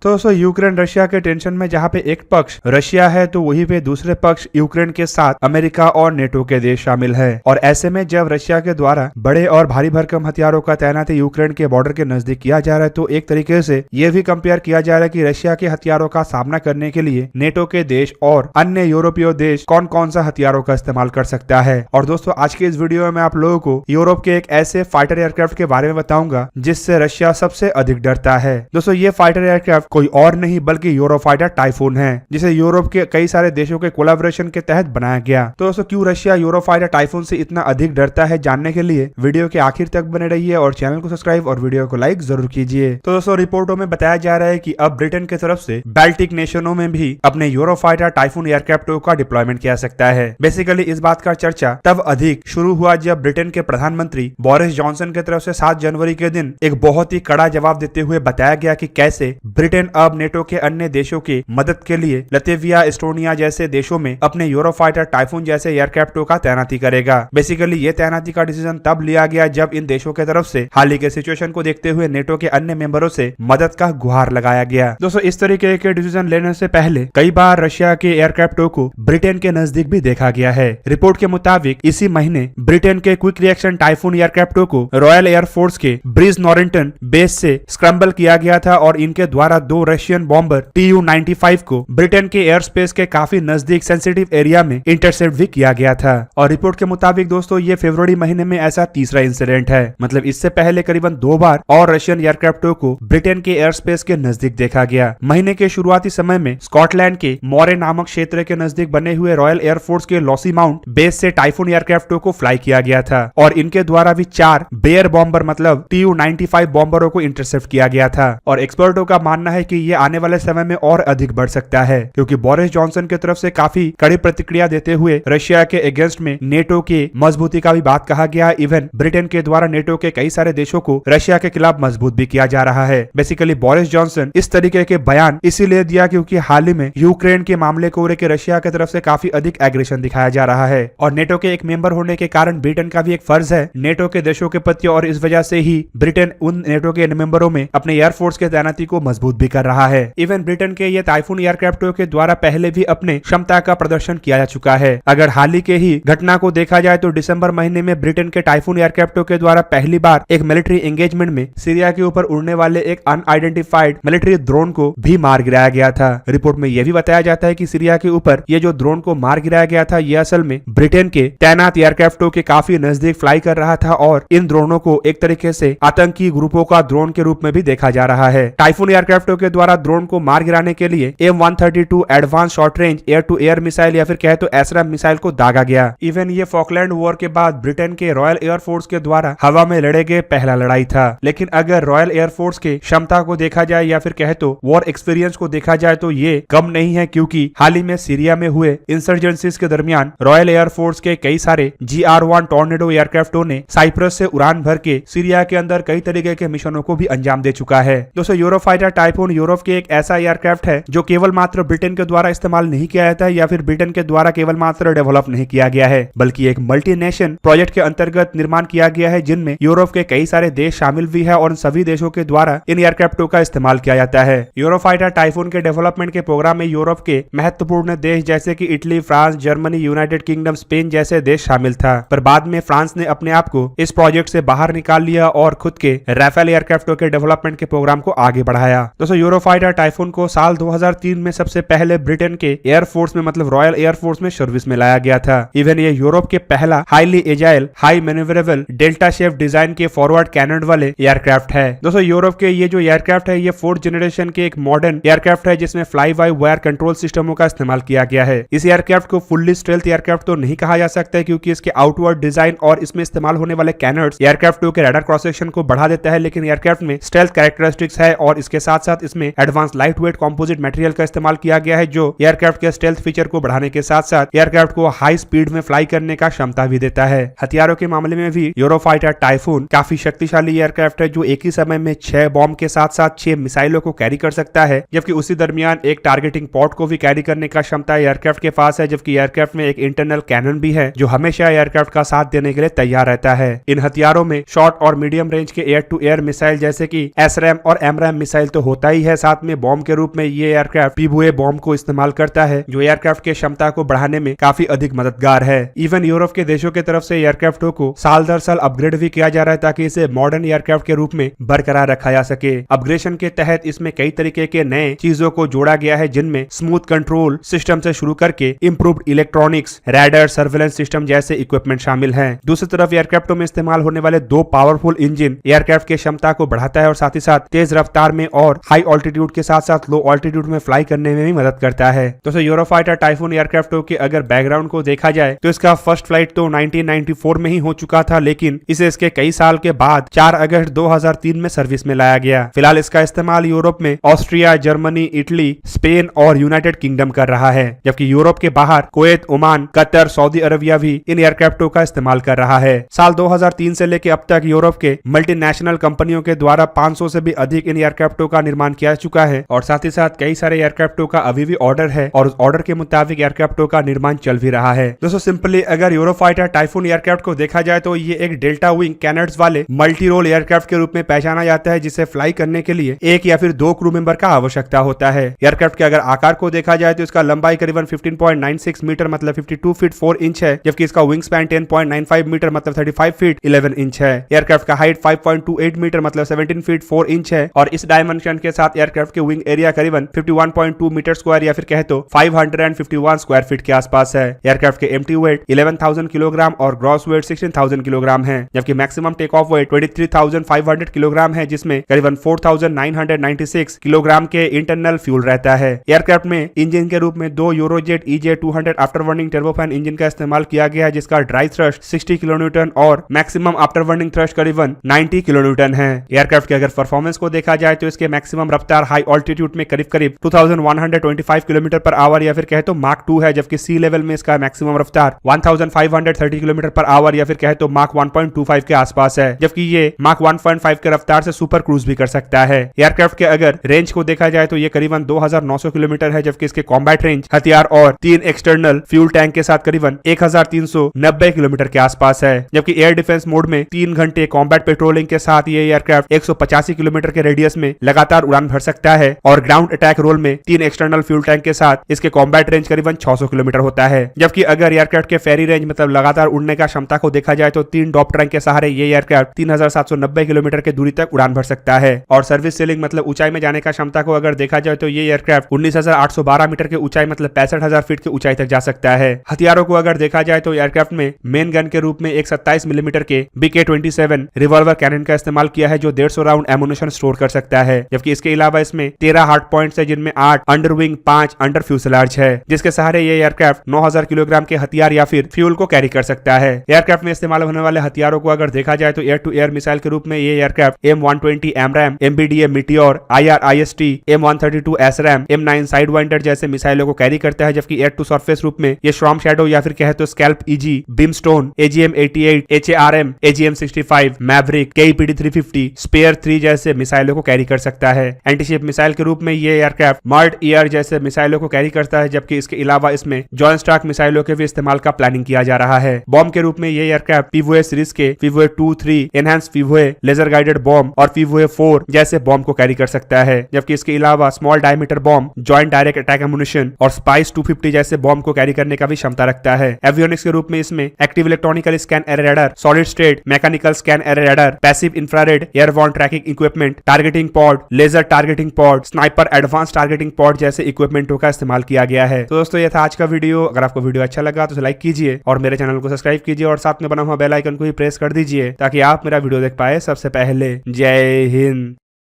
तो दोस्तों Ukraine Russia के टेंशन में जहाँ पे एक पक्ष रशिया है तो वहीं पे दूसरे पक्ष यूक्रेन के साथ अमेरिका और नेटो के देश शामिल है। और ऐसे में जब रशिया के द्वारा बड़े और भारी भरकम हथियारों का तैनाती यूक्रेन के बॉर्डर के नजदीक किया जा रहा है तो एक तरीके से ये भी कंपेयर किया जा रहा है कि रशिया के हथियारों का सामना करने के लिए नेटो के देश और अन्य यूरोपीय देश कौन कौन सा हथियारों का इस्तेमाल कर सकता है। और दोस्तों आज के इस वीडियो में मैं आप लोगों को यूरोप के एक ऐसे फाइटर एयरक्राफ्ट के बारे में बताऊंगा जिससे रशिया सबसे अधिक डरता है। दोस्तों ये फाइटर एयरक्राफ्ट कोई और नहीं बल्कि यूरोफाइटर टाइफून है, जिसे यूरोप के कई सारे देशों के कोलैबोरेशन के तहत बनाया गया। तो दोस्तों क्यों रशिया यूरोफाइटर टाइफून से इतना अधिक डरता है, जानने के लिए वीडियो के आखिर तक बने रहिए और चैनल को सब्सक्राइब और वीडियो को लाइक जरूर कीजिए। तो दोस्तों रिपोर्टों में बताया जा रहा है कि अब ब्रिटेन की तरफ से बाल्टिक नेशनों में भी अपने यूरोफाइटर टाइफून एयरक्राफ्टों का डिप्लॉयमेंट किया सकता है। बेसिकली इस बात का चर्चा तब अधिक शुरू हुआ जब ब्रिटेन के प्रधानमंत्री बोरिस जॉनसन की तरफ से 7 जनवरी के दिन एक बहुत ही कड़ा जवाब देते हुए बताया गया कि कैसे ब्रिटेन अब नेटो के अन्य देशों की मदद के लिए लतेविया, एस्टोनिया जैसे देशों में अपने यूरोफाइटर टाइफून जैसे एयरक्राफ्टों का तैनाती करेगा। बेसिकली ये तैनाती का डिसीजन तब लिया गया जब इन देशों की तरफ से हाल ही के सिचुएशन को देखते हुए नेटो के अन्य मेंबरों से मदद का गुहार लगाया गया। दोस्तों इस तरीके के डिसीजन लेने से पहले कई बार रशिया के एयरक्राफ्टों को ब्रिटेन के नजदीक भी देखा गया है। रिपोर्ट के मुताबिक इसी महीने ब्रिटेन के क्विक रिएक्शन टाइफून एयरक्राफ्टों को रॉयल एयरफोर्स के ब्रिज नॉरिंगटन बेस से स्क्रैम्बल किया गया था और इनके द्वारा 2 रशियन बॉम्बर Tu-95 को ब्रिटेन के एयर स्पेस के काफी नजदीक सेंसिटिव एरिया में इंटरसेप्ट भी किया गया था। और रिपोर्ट के मुताबिक दोस्तों ये फरवरी महीने में ऐसा तीसरा इंसिडेंट है। मतलब इससे पहले करीबन 2 बार और रशियन एयरक्राफ्टों को ब्रिटेन के एयर स्पेस के नजदीक देखा गया। महीने के शुरुआती समय में स्कॉटलैंड के मोरे नामक क्षेत्र के नजदीक बने हुए रॉयल एयरफोर्स के लॉसी माउंट बेस से टाइफून एयरक्राफ्टों को फ्लाई किया गया था और इनके द्वारा भी 4 बेयर बॉम्बर मतलब Tu-95 बॉम्बरों को इंटरसेप्ट किया गया था। और एक्सपर्टों का मानना है कि ये आने वाले समय में और अधिक बढ़ सकता है क्योंकि बोरिस जॉनसन की तरफ से काफी कड़ी प्रतिक्रिया देते हुए रशिया के अगेंस्ट में नेटो की मजबूती का भी बात कहा गया। इवन ब्रिटेन के द्वारा नेटो के कई सारे देशों को रशिया के खिलाफ मजबूत भी किया जा रहा है। बेसिकली बोरिस जॉनसन इस तरीके के बयान इसीलिए दिया क्योंकि हाल ही में यूक्रेन के मामले को लेकर रशिया की तरफ से काफी अधिक एग्रेशन दिखाया जा रहा है और नेटो के एक मेंबर होने के कारण ब्रिटेन का भी एक फर्ज है नेटो के देशों के प्रति और इस वजह से ही ब्रिटेन उन नेटो के मेंबरों में अपने एयरफोर्स के तैनाती को मजबूत भी कर रहा है। इवन ब्रिटेन के ये टाइफून एयरक्राफ्टों के द्वारा पहले भी अपने क्षमता का प्रदर्शन किया जा चुका है। अगर हाल ही के ही घटना को देखा जाए तो दिसंबर महीने में ब्रिटेन के टाइफून एयरक्राफ्टों के द्वारा पहली बार एक मिलिट्री एंगेजमेंट में सीरिया के ऊपर उड़ने वाले एक अनआइडेंटिफाइड मिलिट्री ड्रोन को भी मार गिराया गया था। रिपोर्ट में यह भी बताया जाता है कि सीरिया के ऊपर ये जो ड्रोन को मार गिराया गया था ये असल में ब्रिटेन के तैनात एयरक्राफ्टों के काफी नजदीक फ्लाई कर रहा था और इन ड्रोनों को एक तरीके से आतंकी ग्रुपों का ड्रोन के रूप में भी देखा जा रहा है। टाइफून एयरक्राफ्टों के द्वारा ड्रोन को मार गिराने के लिए M132 advance short range air to air missile या फिर कहे तो एसराम मिसाइल को दागा गया। इवन ये फॉकलैंड वॉर के बाद ब्रिटेन के रॉयल एयरफोर्स के द्वारा हवा में लड़े गए पहला लड़ाई था। लेकिन अगर रॉयल एयरफोर्स के क्षमता को देखा जाए या फिर कहे तो वॉर एक्सपीरियंस को देखा जाए तो ये कम नहीं है क्योंकि हाल ही में सीरिया में हुए इंसर्जेंसीज के दरमियान रॉयल एयरफोर्स के कई सारे GR1 टॉर्नेडो एयरक्राफ्टों ने साइप्रस से उड़ान भर के सीरिया के अंदर कई तरीके के मिशनों को भी अंजाम दे चुका है। दोस्तों यूरोफाइटर टाइफून यूरोप के एक ऐसा एयरक्राफ्ट है जो केवल मात्र ब्रिटेन के द्वारा इस्तेमाल नहीं किया जाता है या फिर ब्रिटेन के द्वारा केवल मात्र डेवलप नहीं किया गया है बल्कि एक मल्टीनेशन प्रोजेक्ट के अंतर्गत निर्माण किया गया है जिनमें यूरोप के कई सारे देश शामिल भी है और उन सभी देशों के द्वारा इन एयरक्राफ्टों का इस्तेमाल किया जाता है। यूरोफाइटर टाइफून के डेवलपमेंट के प्रोग्राम में यूरोप के महत्वपूर्ण देश जैसे कि Italy, France, Germany, United kingdom, Spain जैसे देश शामिल था पर बाद में फ्रांस ने अपने आप को इस प्रोजेक्ट से बाहर निकाल लिया और खुद के राफेल एयरक्राफ्टों के डेवलपमेंट के प्रोग्राम को आगे बढ़ाया। दोस्तों यूरोफाइटर टाइफून को साल 2003 में सबसे पहले ब्रिटेन के एयरफोर्स में मतलब रॉयल एयरफोर्स में सर्विस में लाया गया था। इवन ये यूरोप के पहला highly agile high manoeuvrable delta shape design के फॉरवर्ड कैनन वाले एयरक्राफ्ट है। दोस्तों यूरोप के ये जो एयरक्राफ्ट है ये 4th जनरेशन के एक मॉडर्न एयरक्राफ्ट है जिसमें फ्लाई बाय वायर कंट्रोल सिस्टमों का इस्तेमाल किया गया है। इस एयरक्राफ्ट को फुल्ली स्टेल्थ एयरक्राफ्ट तो नहीं कहा जा सकता है क्योंकि इसके आउटवर्ड डिजाइन और इसमें इस्तेमाल होने वाले कैनर्स एयरक्राफ्टों के रडार क्रॉस सेक्शन को बढ़ा देता है लेकिन एयरक्राफ्ट में स्टेल्थ कैरेक्टरिस्टिक्स है और इसके साथ साथ इसमें advance light weight composite material का इस्तेमाल किया गया है जो एयरक्राफ्ट के स्टेल्थ फीचर को बढ़ाने के साथ साथ एयरक्राफ्ट को हाई स्पीड में फ्लाई करने का क्षमता भी देता है। हथियारों के मामले में भी यूरोफाइटर टाइफून काफी शक्तिशाली एयरक्राफ्ट है जो एक ही समय में 6 बॉम्ब के साथ साथ 6 मिसाइलों को कैरी कर सकता है जबकि उसी दरमियान एक टारगेटिंग पॉड को भी कैरी करने का क्षमता एयरक्राफ्ट के पास है जबकि एयरक्राफ्ट में एक इंटरनल कैनन भी है जो हमेशा एयरक्राफ्ट का साथ देने के लिए तैयार रहता है। इन हथियारों में शॉर्ट और मीडियम रेंज के एयर टू एयर मिसाइल जैसे कि एसरैम और एमरैम मिसाइल तो होता ही है, साथ में बॉम्ब के रूप में ये एयरक्राफ्ट पीबुए बॉम्ब को इस्तेमाल करता है, जो एयरक्राफ्ट के क्षमता को बढ़ाने में काफी अधिक मददगार है। इवन यूरोप के देशों की तरफ से एयरक्राफ्टों को साल दर साल अपग्रेड भी किया जा रहा है ताकि इसे मॉडर्न एयरक्राफ्ट के रूप में बरकरार रखा जा सके। अपग्रेडेशन के तहत इसमें कई तरीके के नए चीजों को जोड़ा गया है, जिनमें स्मूथ कंट्रोल सिस्टम से शुरू करके improved electronics, radar, surveillance system जैसे इक्विपमेंट शामिल हैं। दूसरी तरफ एयरक्राफ्टों में इस्तेमाल होने वाले दो पावरफुल इंजन एयरक्राफ्ट की क्षमता को बढ़ाता है और साथ ही साथ तेज रफ्तार में और हाई ऑल्टीट्यूड के साथ साथ लो ऑल्टीट्यूड में फ्लाई करने में भी मदद करता है। तो यूरोफाइटर टाइफून एयरक्राफ्टों के अगर बैकग्राउंड को देखा जाए तो इसका फर्स्ट फ्लाइट तो 1994 में ही हो चुका था, लेकिन इसे इसके कई साल के बाद 4 अगस्त 2003 में सर्विस में लाया गया। फिलहाल इसका इस्तेमाल यूरोप में ऑस्ट्रिया, जर्मनी, इटली, स्पेन और यूनाइटेड किंगडम कर रहा है, जबकि यूरोप के बाहर Kuwait, Oman, Qatar, Saudi Arabia भी इन एयरक्राफ्टों का इस्तेमाल कर रहा है। साल 2003 से लेकर अब तक यूरोप के मल्टीनेशनल कंपनियों के द्वारा 500 से भी अधिक इन एयरक्राफ्टों का निर्माण किया चुका है और साथ ही साथ कई सारे एयरक्राफ्टों का अभी भी ऑर्डर है और उस ऑर्डर के मुताबिक एयरक्राफ्टों का निर्माण चल भी रहा है। दोस्तों सिंपली अगर यूरोफाइटर टाइफून एयरक्राफ्ट को देखा जाए तो ये एक डेल्टा विंग कैनट्स वाले मल्टी रोल एयरक्राफ्ट के रूप में पहचाना जाता है, जिसे फ्लाई करने के लिए एक या फिर दो क्रू मेंबर का आवश्यकता होता है। एयरक्राफ्ट के अगर आकार को देखा जाए तो इसका लंबाई करीबन 15.96 मीटर मतलब 52 फीट 4 इंच है, जबकि इसका विंग स्पैन 10.95 मीटर मतलब 35 फीट 11 इंच है। एयरक्राफ्ट का हाइट 5.28 मीटर मतलब 17 फीट 4 इंच है और इस डायमेंशन के साथ एयरक्राफ्ट के विंग एरिया करीबन 51.2 मीटर स्क्वायर या फिर कहे तो 551 स्क्वायर फीट के आसपास है। एयरक्राफ्ट के एम्प्टी वेट 11,000 किलोग्राम और ग्रॉस वेट 16,000 किलोग्राम है, जबकि maximum take off weight 23,500 kilogram है, जिसमें करीबन 4,996 किलोग्राम के इंटरनल फ्यूल रहता है। एयरक्राफ्ट में इंजन के रूप में दो यूरोजेट EJ200 आफ्टरबर्निंग टर्बोफैन इंजन का इस्तेमाल किया गया है, जिसका ड्राई थ्रस्ट 60 किलोन्यूटन और मैक्सिमम आफ्टरबर्निंग थ्रस्ट करीबन 90 किलोन्यूटन है। एयरक्राफ्ट के अगर परफॉर्मेंस को देखा जाए तो इसके मैक्सिमम रफ्तार हाई ऑल्टीट्यूड में करीब 2125 किलोमीटर पर आवर या फिर कहे तो मार्क 2 है, जबकि सी लेवल में इसका मैक्सिमम रफ्तार 1530 किलोमीटर पर आवर या फिर कहे तो मार्क 1.25 के आसपास है, जबकि ये मार्क 1.5 के रफ्तार से सुपर क्रूज भी कर सकता है। एयरक्राफ्ट के अगर रेंज को देखा जाए तो ये करीबन 2900 किलोमीटर है, जबकि इसके कॉम्बैट रेंज हथियार और 3 एक्सटर्नल फ्यूल टैंक के साथ करीबन 1390 किलोमीटर के आसपास है, जबकि एयर डिफेंस मोड में 3 घंटे कॉम्बैट पेट्रोलिंग के साथ ये एयरक्राफ्ट 185 किलोमीटर के रेडियस में लगातार उड़ान भर सकता है और ग्राउंड अटैक रोल में 3 एक्सटर्नल फ्यूल टैंक के साथ इसके कॉम्बैट रेंज करीबन 600 किलोमीटर होता है। जबकि अगर एयरक्राफ्ट के फेरी रेंज मतलब लगातार उड़ने का क्षमता को देखा जाए तो 3 डॉप टैंक के सहारे ये एयरक्राफ्ट 3790 किलोमीटर की दूरी तक उड़ान भर सकता है और सर्विस सीलिंग मतलब ऊंचाई में जाने का क्षमता को अगर देखा जाए तो ये एयरक्राफ्ट 19,812 मीटर की ऊंचाई मतलब 65,000 फीट की ऊंचाई तक जा सकता है। हथियारों को अगर देखा जाए तो एयरक्राफ्ट में मेन गन के रूप में एक 27 मिलीमीटर के BK-27 रिवॉल्वर कैनन का इस्तेमाल किया है, जो 150 राउंड एमुनेशन स्टोर कर सकता है, जबकि इसके अलावा इसमें 13 हार्ड पॉइंट्स है, जिनमें 8 अंडर विंग, 5 अंडर फ्यूसलाज है, जिसके सहारे ये एयरक्राफ्ट 9000 किलोग्राम के हथियार या फिर फ्यूल को कैरी कर सकता है। एयरक्राफ्ट में इस्तेमाल होने वाले हथियारों को अगर देखा जाए तो एयर टू एयर मिसाइल के रूप में ये aircraft M120 AMRAAM, MBDA Meteor, IR-IST, M132 SRAM, M9 साइडवाइंडर जैसे मिसाइलों को कैरी करता है, जबकि एयर टू सरफेस रूप में ये शॉर्म शैडो या फिर कहे तो SCALP EG, Brimstone, AGM-88, HARM, AGM-65, Maverick, KEPD-350, SPEAR 3 जैसे मिसाइलों को कैरी कर सकता है। एंटीशिप मिसाइल के रूप में ये एयरक्राफ्ट मर्ड ईयर जैसे मिसाइलों को कैरी करता है, जबकि इसके अलावा इसमें जॉइंट स्टॉक मिसाइलों के भी इस्तेमाल का प्लानिंग किया जा रहा है। बॉम्ब के रूप में ये एयरक्राफ्ट पीवोए सीरीज के पीवोए 2, 3, एनहांस पीवोए, लेजर गाइडेड बॉम्ब और पीवोए 4 जैसे बॉम्ब को कैरी कर सकता है, जबकि इसके अलावा small diameter bomb, joint direct attack ammunition और स्पाइस 250 जैसे बॉम्ब को कैरी करने का भी क्षमता रखता है। एवियोनिक्स के रूप में इसमें active electronical scan array radar, solid state mechanical scan array radar, passive infrared airborne tracking equipment, targeting pod, laser targeting pod, sniper advance targeting pod जैसे इक्विपमेंटों का इस्तेमाल किया गया है। तो दोस्तों ये था आज का वीडियो। अगर आपको वीडियो अच्छा लगा तो लाइक कीजिए और मेरे चैनल को सब्सक्राइब कीजिए और साथ में बना हुआ बेल आइकन को भी प्रेस कर दीजिए ताकि आप मेरा वीडियो देख पाए सबसे पहले। जय हिंद।